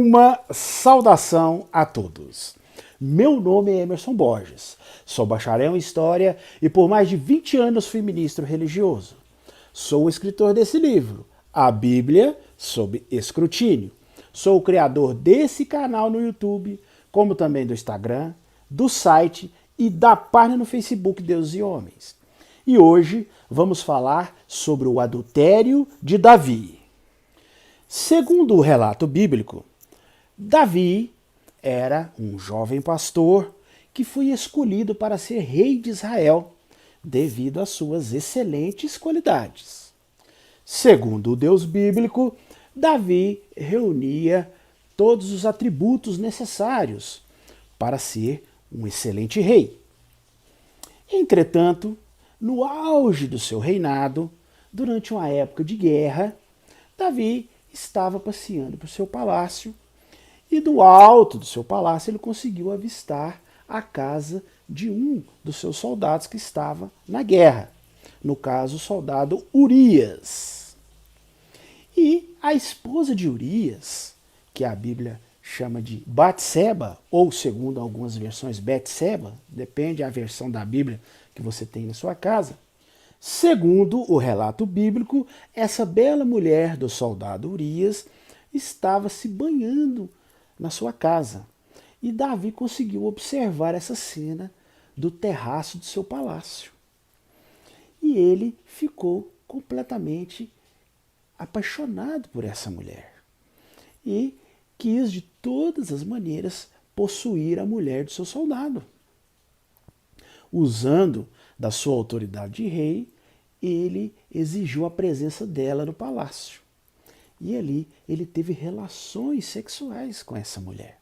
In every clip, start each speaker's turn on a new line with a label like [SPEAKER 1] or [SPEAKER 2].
[SPEAKER 1] Uma saudação a todos. Meu nome é Emerson Borges, sou bacharel em História e por mais de 20 anos fui ministro religioso. Sou o escritor desse livro, A Bíblia sob Escrutínio. Sou o criador desse canal no YouTube, como também do Instagram, do site e da página no Facebook Deus e Homens. E hoje vamos falar sobre o adultério de Davi. Segundo o relato bíblico, Davi era um jovem pastor que foi escolhido para ser rei de Israel devido às suas excelentes qualidades. Segundo o Deus bíblico, Davi reunia todos os atributos necessários para ser um excelente rei. Entretanto, no auge do seu reinado, durante uma época de guerra, Davi estava passeando por seu palácio e do alto do seu palácio ele conseguiu avistar a casa de um dos seus soldados que estava na guerra, no caso o soldado Urias. E a esposa de Urias, que a Bíblia chama de Batseba, ou segundo algumas versões Betseba, depende da versão da Bíblia que você tem na sua casa. Segundo o relato bíblico, essa bela mulher do soldado Urias estava se banhando na sua casa. E Davi conseguiu observar essa cena do terraço do seu palácio. E ele ficou completamente apaixonado por essa mulher. E quis de todas as maneiras possuir a mulher do seu soldado. Usando da sua autoridade de rei, ele exigiu a presença dela no palácio. E ali ele teve relações sexuais com essa mulher.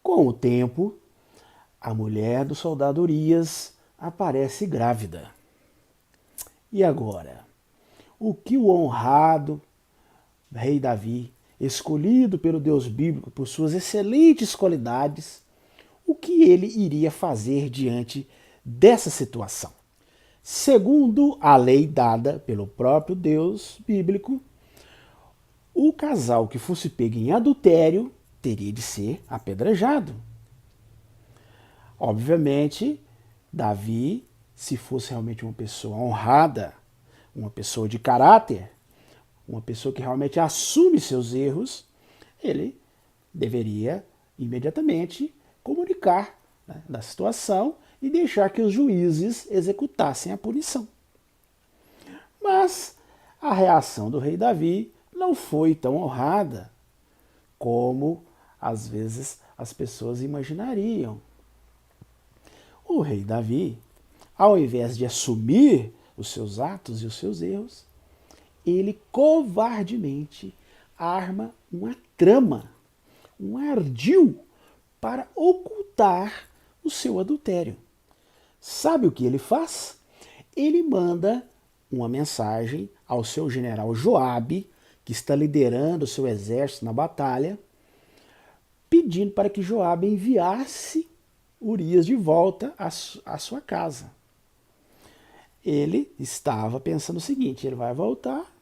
[SPEAKER 1] Com o tempo, a mulher do soldado Urias aparece grávida. E agora? O que o honrado rei Davi, escolhido pelo Deus bíblico por suas excelentes qualidades, o que ele iria fazer diante dessa situação? Segundo a lei dada pelo próprio Deus bíblico, o casal que fosse pego em adultério teria de ser apedrejado. Obviamente, Davi, se fosse realmente uma pessoa honrada, uma pessoa de caráter, uma pessoa que realmente assume seus erros, ele deveria imediatamente comunicar, né, da situação e deixar que os juízes executassem a punição. Mas a reação do rei Davi não foi tão honrada como às vezes as pessoas imaginariam. O rei Davi, ao invés de assumir os seus atos e os seus erros, ele covardemente arma uma trama, um ardil para ocultar o seu adultério. Sabe o que ele faz? Ele manda uma mensagem ao seu general Joabe, que está liderando o seu exército na batalha, pedindo para que Joabe enviasse Urias de volta à sua casa. Ele estava pensando o seguinte: ele vai voltar,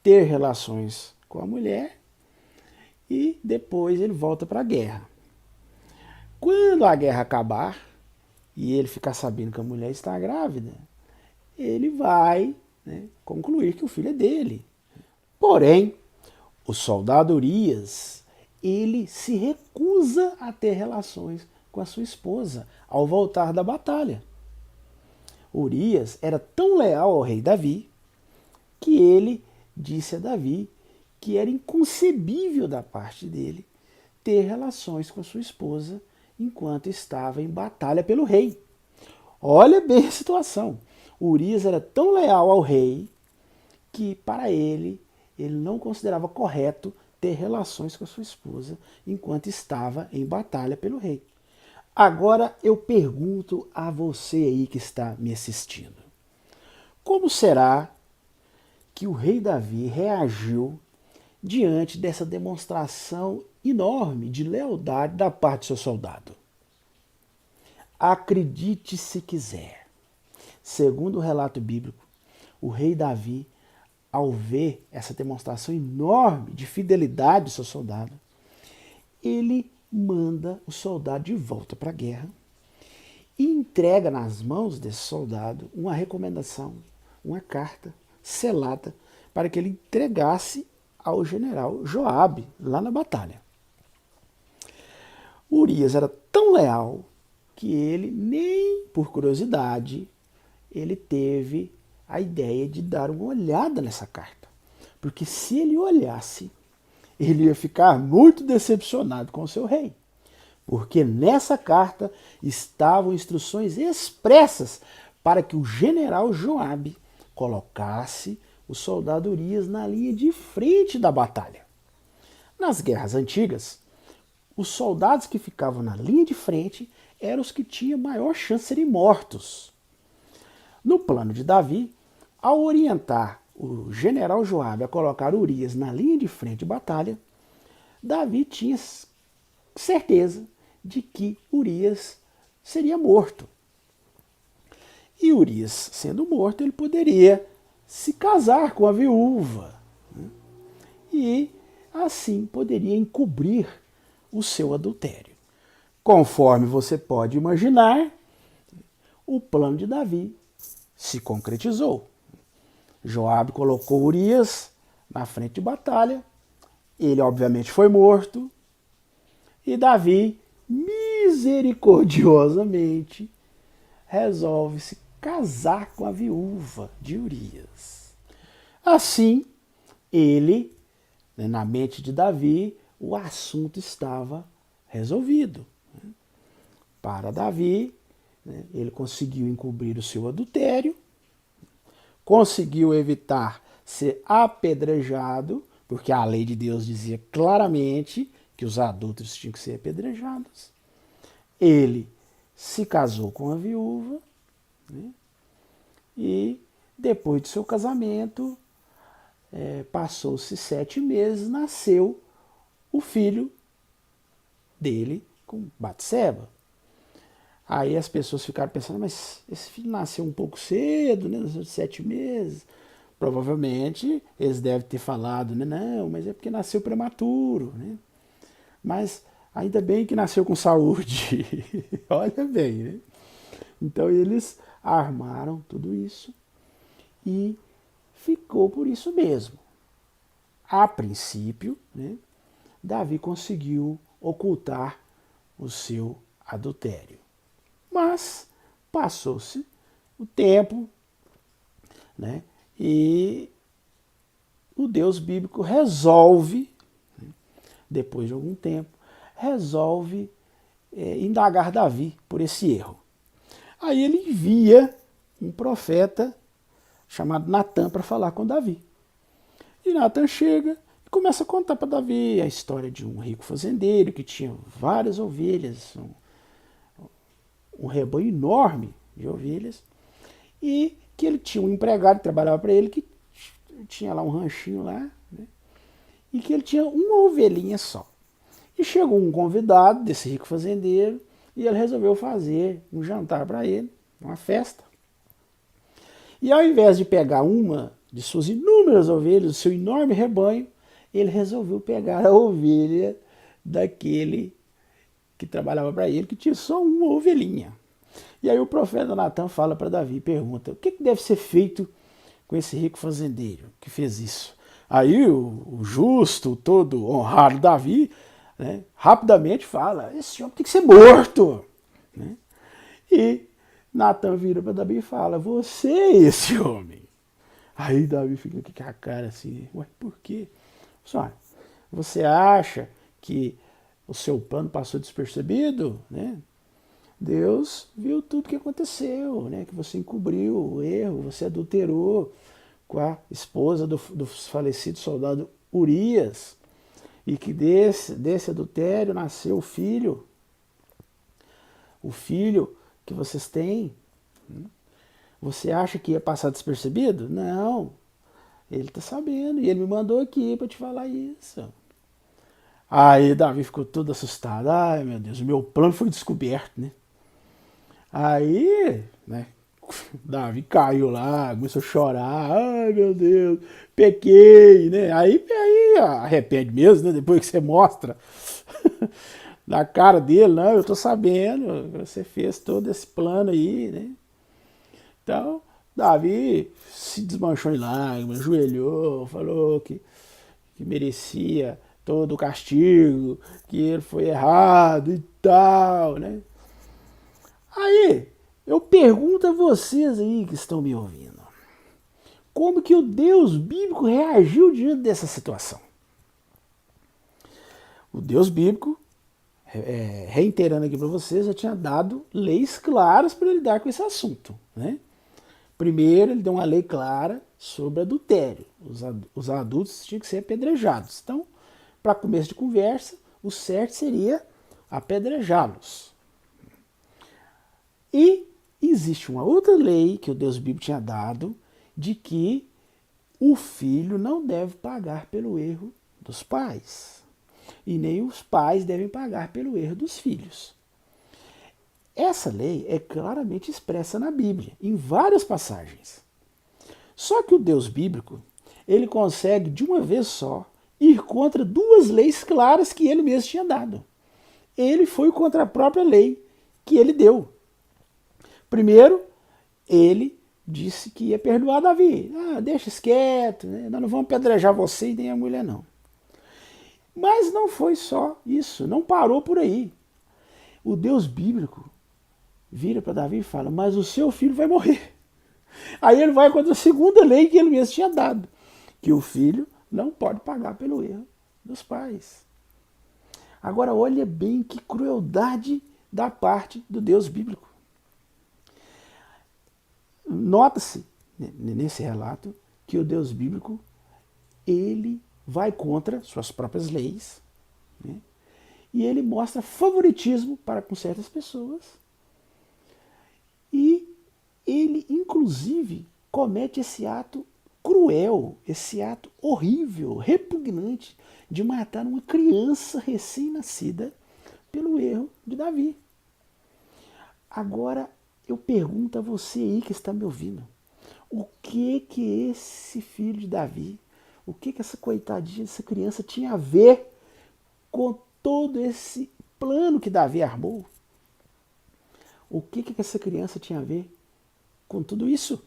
[SPEAKER 1] ter relações com a mulher e depois ele volta para a guerra. Quando a guerra acabar e ele ficar sabendo que a mulher está grávida, ele vai, né, concluir que o filho é dele. Porém, o soldado Urias, ele se recusa a ter relações com a sua esposa ao voltar da batalha. Urias era tão leal ao rei Davi que ele disse a Davi que era inconcebível da parte dele ter relações com a sua esposa enquanto estava em batalha pelo rei. Olha bem a situação. Urias era tão leal ao rei que, para ele não considerava correto ter relações com a sua esposa enquanto estava em batalha pelo rei. Agora eu pergunto a você aí que está me assistindo: como será que o rei Davi reagiu diante dessa demonstração enorme de lealdade da parte do seu soldado? Acredite se quiser, segundo o relato bíblico, o rei Davi, ao ver essa demonstração enorme de fidelidade do seu soldado, ele manda o soldado de volta para a guerra e entrega nas mãos desse soldado uma recomendação, uma carta selada para que ele entregasse ao general Joabe lá na batalha. Urias era tão leal que ele, nem por curiosidade, ele teve a ideia de dar uma olhada nessa carta. Porque se ele olhasse, ele ia ficar muito decepcionado com o seu rei. Porque nessa carta estavam instruções expressas para que o general Joabe colocasse o soldado Urias na linha de frente da batalha. Nas guerras antigas, os soldados que ficavam na linha de frente eram os que tinham maior chance de serem mortos. No plano de Davi, ao orientar o general Joabe a colocar Urias na linha de frente de batalha, Davi tinha certeza de que Urias seria morto. E Urias, sendo morto, ele poderia se casar com a viúva, né? E assim poderia encobrir o seu adultério. Conforme você pode imaginar, o plano de Davi se concretizou. Joabe colocou Urias na frente de batalha, ele obviamente foi morto, e Davi, misericordiosamente, resolve se casar com a viúva de Urias. Assim, na mente de Davi, o assunto estava resolvido. Para Davi, ele conseguiu encobrir o seu adultério, conseguiu evitar ser apedrejado, porque a lei de Deus dizia claramente que os adúlteros tinham que ser apedrejados. Ele se casou com a viúva, né? E depois do seu casamento, passou-se 7 meses, nasceu o filho dele com Batseba. Aí as pessoas ficaram pensando, mas esse filho nasceu um pouco cedo, né? Nasceu de 7 meses. Provavelmente eles devem ter falado, né? Não, mas é porque nasceu prematuro, né? Mas ainda bem que nasceu com saúde. Olha bem, né? Então eles armaram tudo isso e ficou por isso mesmo. A princípio, né, Davi conseguiu ocultar o seu adultério. Mas passou-se o tempo, né, e o Deus bíblico resolve, depois de algum tempo, resolve indagar Davi por esse erro. Aí ele envia um profeta chamado Natan para falar com Davi. E Natan chega e começa a contar para Davi a história de um rico fazendeiro que tinha várias ovelhas, um rebanho enorme de ovelhas, e que ele tinha um empregado que trabalhava para ele, que tinha lá um ranchinho lá, né? E que ele tinha uma ovelhinha só. E chegou um convidado desse rico fazendeiro e ele resolveu fazer um jantar para ele, uma festa. E ao invés de pegar uma de suas inúmeras ovelhas, o seu enorme rebanho, ele resolveu pegar a ovelha daquele que trabalhava para ele, que tinha só uma ovelhinha. E aí o profeta Natan fala para Davi, pergunta, o que deve ser feito com esse rico fazendeiro que fez isso? Aí o justo, todo honrado Davi, né, rapidamente fala, esse homem tem que ser morto, né? E Natan vira para Davi e fala, você é esse homem. Aí Davi fica com a cara assim, ué, por quê? Só, você acha que o seu plano passou despercebido, né? Deus viu tudo que aconteceu, né? Que você encobriu o erro, você adulterou com a esposa do falecido soldado Urias, e que desse adultério nasceu o filho que vocês têm. Você acha que ia passar despercebido? Não, ele está sabendo, e ele me mandou aqui para te falar isso. Aí Davi ficou todo assustado, ai meu Deus, o meu plano foi descoberto, né? Aí, né, Davi caiu lá, começou a chorar, ai meu Deus, pequei, né? Aí arrepende mesmo, né? Depois que você mostra Na cara dele, não, eu tô sabendo, você fez todo esse plano aí, né? Então, Davi se desmanchou em lágrimas, ajoelhou, falou que merecia todo o castigo, que ele foi errado e tal, né? Aí, eu pergunto a vocês aí que estão me ouvindo, como que o Deus bíblico reagiu diante dessa situação? O Deus bíblico, reiterando aqui para vocês, já tinha dado leis claras para lidar com esse assunto, né? Primeiro, ele deu uma lei clara sobre adultério. Os adultos tinham que ser apedrejados. Então, para começo de conversa, o certo seria apedrejá-los. E existe uma outra lei que o Deus bíblico tinha dado de que o filho não deve pagar pelo erro dos pais. E nem os pais devem pagar pelo erro dos filhos. Essa lei é claramente expressa na Bíblia, em várias passagens. Só que o Deus bíblico, ele consegue de uma vez só ir contra duas leis claras que ele mesmo tinha dado. Ele foi contra a própria lei que ele deu. Primeiro, ele disse que ia perdoar Davi. Deixa isso quieto, né? Nós não vamos apedrejar você e nem a mulher, não. Mas não foi só isso, não parou por aí. O Deus bíblico vira para Davi e fala, mas o seu filho vai morrer. Aí ele vai contra a segunda lei que ele mesmo tinha dado, que o filho não pode pagar pelo erro dos pais. Agora olha bem que crueldade da parte do Deus bíblico. Nota-se nesse relato que o Deus bíblico, ele vai contra suas próprias leis, né? E ele mostra favoritismo para com certas pessoas. E ele, inclusive, comete esse ato cruel, esse ato horrível, repugnante, de matar uma criança recém-nascida pelo erro de Davi. Agora, eu pergunto a você aí que está me ouvindo, o que esse filho de Davi, o que essa coitadinha, essa criança tinha a ver com todo esse plano que Davi armou? O que essa criança tinha a ver com tudo isso?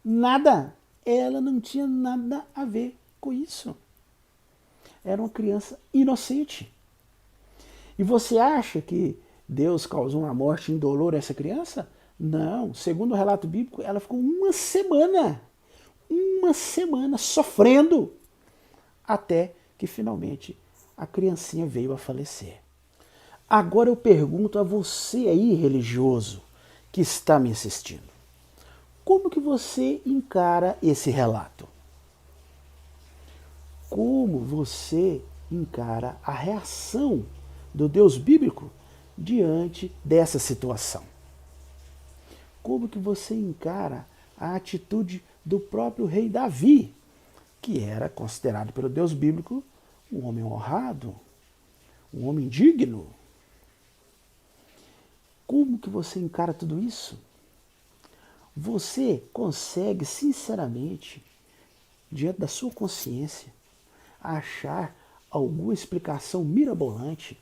[SPEAKER 1] Nada. Ela não tinha nada a ver com isso. Era uma criança inocente. E você acha que Deus causou uma morte indolor a essa criança? Não. Segundo o relato bíblico, ela ficou uma semana sofrendo, até que finalmente a criancinha veio a falecer. Agora eu pergunto a você aí, religioso, que está me assistindo. Como que você encara esse relato? Como você encara a reação do Deus bíblico diante dessa situação? Como que você encara a atitude do próprio rei Davi, que era considerado pelo Deus bíblico um homem honrado, um homem digno? Como que você encara tudo isso? Você consegue, sinceramente, diante da sua consciência, achar alguma explicação mirabolante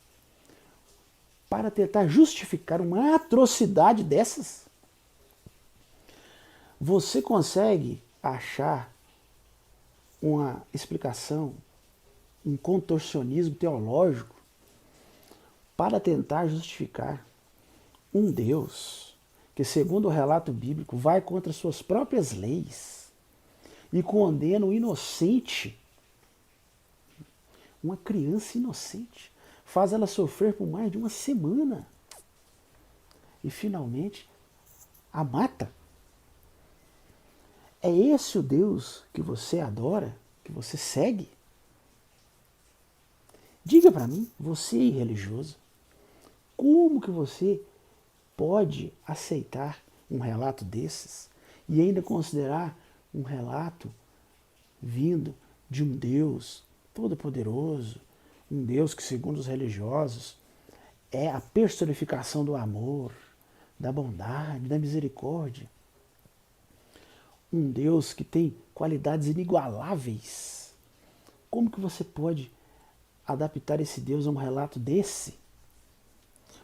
[SPEAKER 1] para tentar justificar uma atrocidade dessas? Você consegue achar uma explicação, um contorcionismo teológico para tentar justificar um Deus que, segundo o relato bíblico, vai contra suas próprias leis e condena um inocente, uma criança inocente, faz ela sofrer por mais de uma semana e finalmente a mata? É esse o Deus que você adora, que você segue? Diga para mim, você é religioso, como que você pode aceitar um relato desses e ainda considerar um relato vindo de um Deus todo-poderoso, um Deus que, segundo os religiosos, é a personificação do amor, da bondade, da misericórdia? Um Deus que tem qualidades inigualáveis. Como que você pode adaptar esse Deus a um relato desse?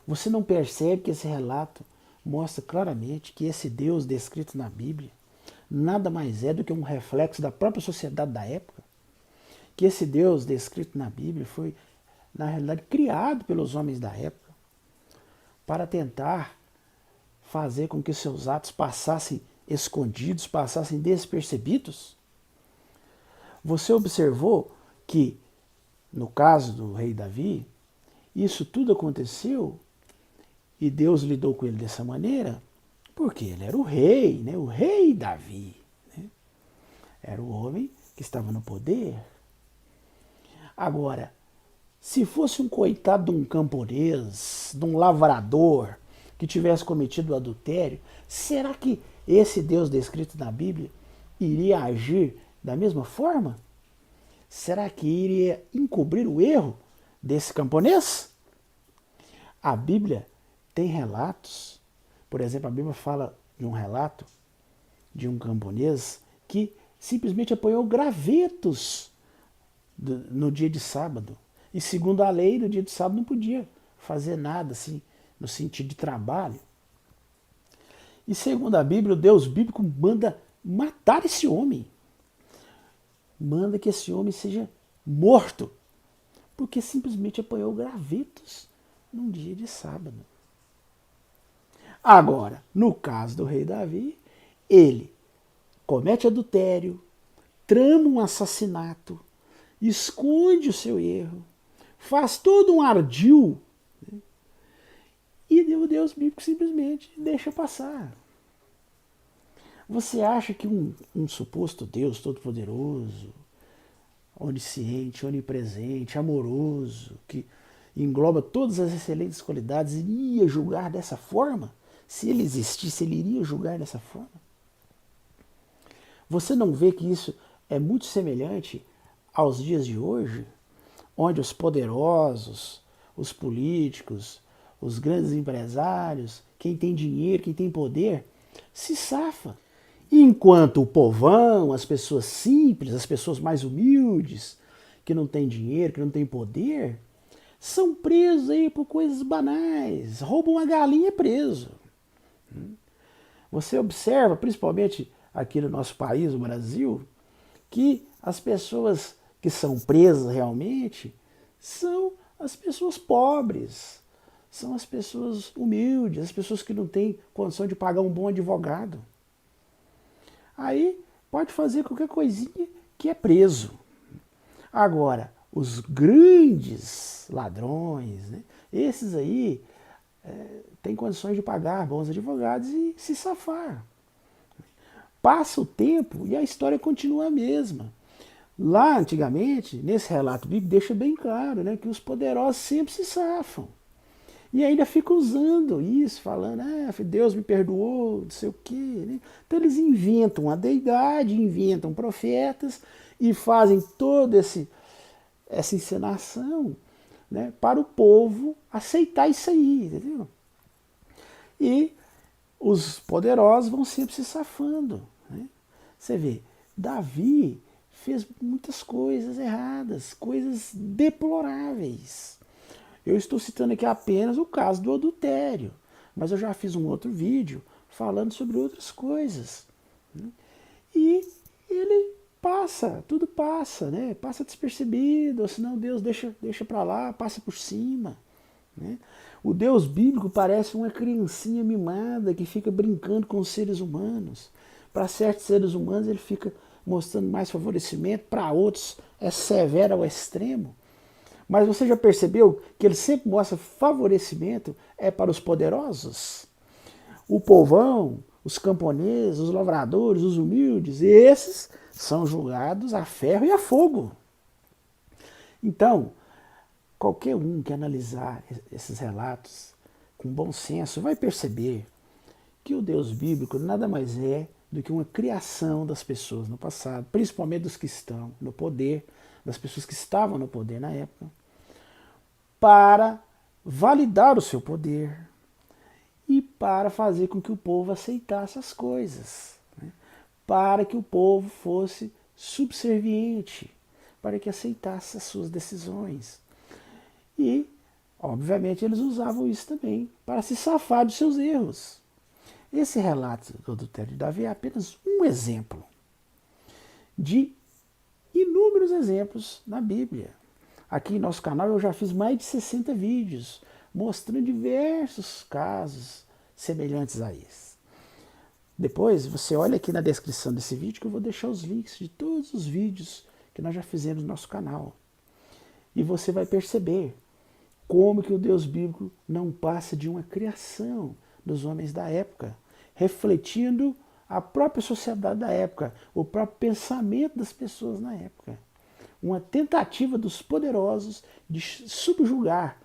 [SPEAKER 1] Você não percebe que esse relato mostra claramente que esse Deus descrito na Bíblia nada mais é do que um reflexo da própria sociedade da época? Que esse Deus descrito na Bíblia foi, na realidade, criado pelos homens da época para tentar fazer com que seus atos passassem escondidos, passassem despercebidos? Você observou que, no caso do rei Davi, isso tudo aconteceu e Deus lidou com ele dessa maneira porque ele era o rei, né? O rei Davi. Né? Era o homem que estava no poder. Agora, se fosse um coitado de um camponês, de um lavrador, que tivesse cometido adultério, será que esse Deus descrito na Bíblia iria agir da mesma forma? Será que iria encobrir o erro desse camponês? A Bíblia tem relatos, por exemplo, a Bíblia fala de um relato de um camponês que simplesmente apanhou gravetos no dia de sábado. E segundo a lei, no dia de sábado não podia fazer nada assim, no sentido de trabalho. E segundo a Bíblia, o Deus bíblico manda matar esse homem. Manda que esse homem seja morto, porque simplesmente apanhou gravetos num dia de sábado. Agora, no caso do rei Davi, ele comete adultério, trama um assassinato, esconde o seu erro, faz todo um ardil, né? E o Deus bíblico simplesmente deixa passar. Você acha que um suposto Deus todo-poderoso, onisciente, onipresente, amoroso, que engloba todas as excelentes qualidades, iria julgar dessa forma? Se ele existisse, ele iria julgar dessa forma? Você não vê que isso é muito semelhante aos dias de hoje, onde os poderosos, os políticos, os grandes empresários, quem tem dinheiro, quem tem poder, se safa. Enquanto o povão, as pessoas simples, as pessoas mais humildes, que não têm dinheiro, que não têm poder, são presos aí por coisas banais. Roubam uma galinha é preso. Você observa, principalmente aqui no nosso país, no Brasil, que as pessoas que são presas realmente são as pessoas pobres, são as pessoas humildes, as pessoas que não têm condição de pagar um bom advogado. Aí pode fazer qualquer coisinha que é preso. Agora, os grandes ladrões, né, esses aí têm condições de pagar bons advogados e se safar. Passa o tempo e a história continua a mesma. Lá, antigamente, nesse relato bíblico, deixa bem claro, né, que os poderosos sempre se safam. E ainda fica usando isso, falando, Deus me perdoou, não sei o quê. Né? Então eles inventam a deidade, inventam profetas e fazem toda essa encenação, né, para o povo aceitar isso aí, entendeu? E os poderosos vão sempre se safando. Né? Você vê, Davi fez muitas coisas erradas, coisas deploráveis. Eu estou citando aqui apenas o caso do adultério, mas eu já fiz um outro vídeo falando sobre outras coisas. Né? E ele passa, tudo passa, né? Passa despercebido, ou senão Deus deixa para lá, passa por cima. Né? O Deus bíblico parece uma criancinha mimada que fica brincando com os seres humanos. Para certos seres humanos ele fica mostrando mais favorecimento, para outros é severo ao extremo. Mas você já percebeu que ele sempre mostra favorecimento para os poderosos? O povão, os camponeses, os lavradores, os humildes, esses são julgados a ferro e a fogo. Então, qualquer um que analisar esses relatos com bom senso vai perceber que o Deus bíblico nada mais é do que uma criação das pessoas no passado, principalmente dos que estão no poder, das pessoas que estavam no poder na época, para validar o seu poder e para fazer com que o povo aceitasse as coisas, né? Para que o povo fosse subserviente, para que aceitasse as suas decisões. E, obviamente, eles usavam isso também para se safar dos seus erros. Esse relato do adultério de Davi é apenas um exemplo de inúmeros exemplos na Bíblia. Aqui em nosso canal eu já fiz mais de 60 vídeos mostrando diversos casos semelhantes a esse. Depois você olha aqui na descrição desse vídeo que eu vou deixar os links de todos os vídeos que nós já fizemos no nosso canal. E você vai perceber como que o Deus bíblico não passa de uma criação dos homens da época, refletindo a própria sociedade da época, o próprio pensamento das pessoas na época. Uma tentativa dos poderosos de subjugar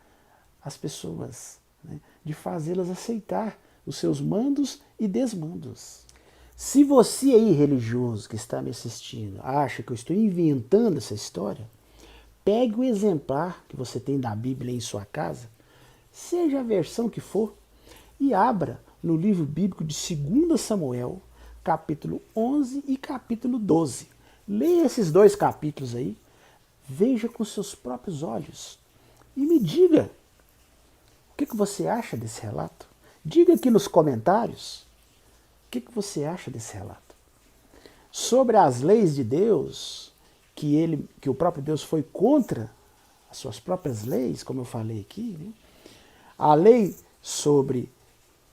[SPEAKER 1] as pessoas, né? De fazê-las aceitar os seus mandos e desmandos. Se você aí, religioso, que está me assistindo, acha que eu estou inventando essa história, pegue o exemplar que você tem da Bíblia em sua casa, seja a versão que for, e abra no livro bíblico de 2 Samuel, capítulo 11 e capítulo 12. Leia esses dois capítulos aí, veja com seus próprios olhos e me diga o que você acha desse relato. Diga aqui nos comentários o que você acha desse relato. Sobre as leis de Deus, que o próprio Deus foi contra as suas próprias leis, como eu falei aqui, né? A lei sobre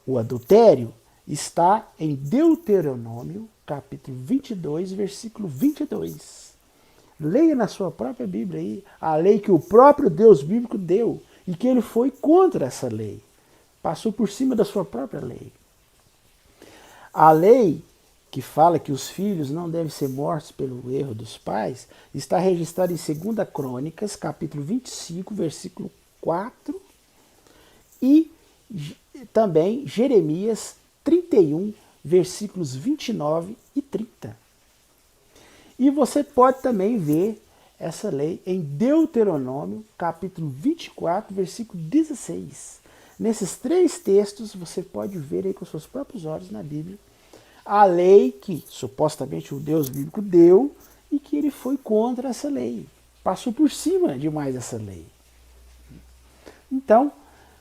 [SPEAKER 1] o adultério está em Deuteronômio, capítulo 22, versículo 22. Leia na sua própria Bíblia aí a lei que o próprio Deus bíblico deu e que ele foi contra essa lei. Passou por cima da sua própria lei. A lei que fala que os filhos não devem ser mortos pelo erro dos pais está registrada em 2 Crônicas, capítulo 25, versículo 4 e também Jeremias 31, versículos 29 e 30. E você pode também ver essa lei em Deuteronômio, capítulo 24, versículo 16. Nesses três textos você pode ver aí com seus próprios olhos na Bíblia a lei que supostamente o Deus bíblico deu e que ele foi contra essa lei. Passou por cima de mais essa lei. Então,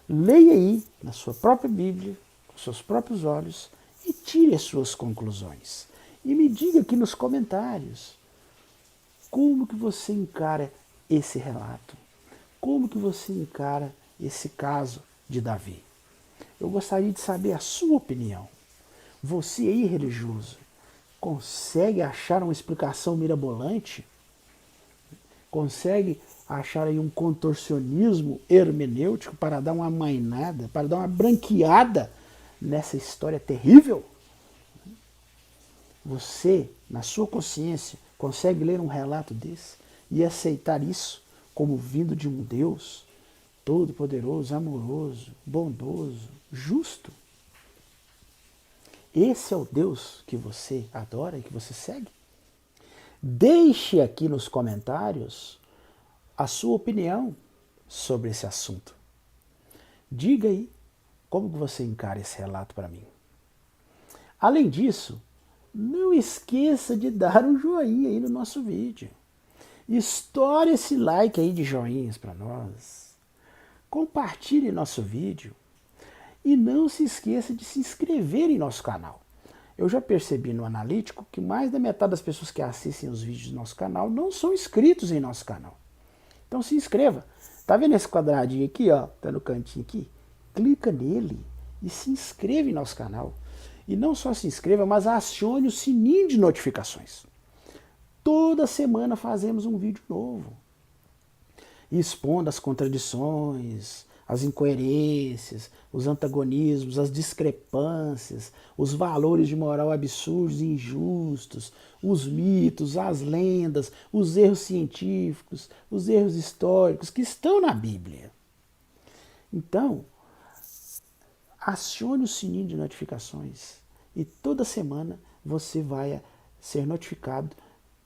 [SPEAKER 1] leia aí na sua própria Bíblia, com seus próprios olhos, e tire as suas conclusões. E me diga aqui nos comentários como que você encara esse relato. Como que você encara esse caso de Davi. Eu gostaria de saber a sua opinião. Você aí, religioso, consegue achar uma explicação mirabolante? Consegue achar aí um contorcionismo hermenêutico para dar uma amainada, para dar uma branqueada nessa história terrível? Você, na sua consciência, consegue ler um relato desse e aceitar isso como vindo de um Deus todo-poderoso, amoroso, bondoso, justo? Esse é o Deus que você adora e que você segue? Deixe aqui nos comentários a sua opinião sobre esse assunto. Diga aí como você encara esse relato para mim. Além disso, não esqueça de dar um joinha aí no nosso vídeo. Estoure esse like aí de joinhas para nós. Compartilhe nosso vídeo. E não se esqueça de se inscrever em nosso canal. Eu já percebi no analítico que mais da metade das pessoas que assistem os vídeos do nosso canal não são inscritos em nosso canal. Então se inscreva. Tá vendo esse quadradinho aqui, ó? Tá no cantinho aqui? Clica nele e se inscreva em nosso canal. E não só se inscreva, mas acione o sininho de notificações. Toda semana fazemos um vídeo novo, expondo as contradições, as incoerências, os antagonismos, as discrepâncias, os valores de moral absurdos e injustos, os mitos, as lendas, os erros científicos, os erros históricos que estão na Bíblia. Então, acione o sininho de notificações e toda semana você vai ser notificado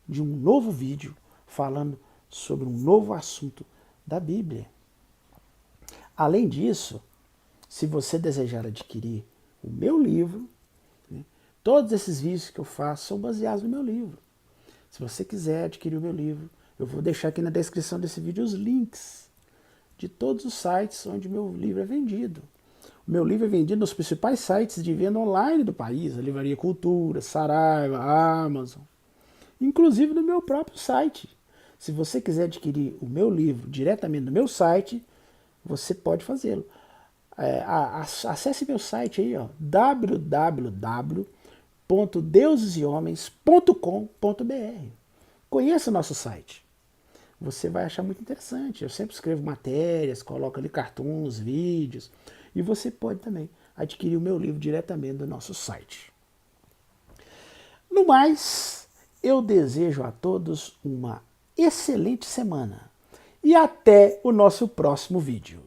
[SPEAKER 1] de um novo vídeo falando sobre um novo assunto da Bíblia. Além disso, se você desejar adquirir o meu livro, né, todos esses vídeos que eu faço são baseados no meu livro. Se você quiser adquirir o meu livro, eu vou deixar aqui na descrição desse vídeo os links de todos os sites onde meu livro é vendido. O meu livro é vendido nos principais sites de venda online do país, a Livraria Cultura, Saraiva, Amazon, inclusive no meu próprio site. Se você quiser adquirir o meu livro diretamente no meu site, você pode fazê-lo. Acesse meu site aí, ó, www.deusesehomens.com.br. Conheça o nosso site. Você vai achar muito interessante. Eu sempre escrevo matérias, coloco ali cartoons, vídeos, e você pode também adquirir o meu livro diretamente do nosso site. No mais, eu desejo a todos uma excelente semana e até o nosso próximo vídeo.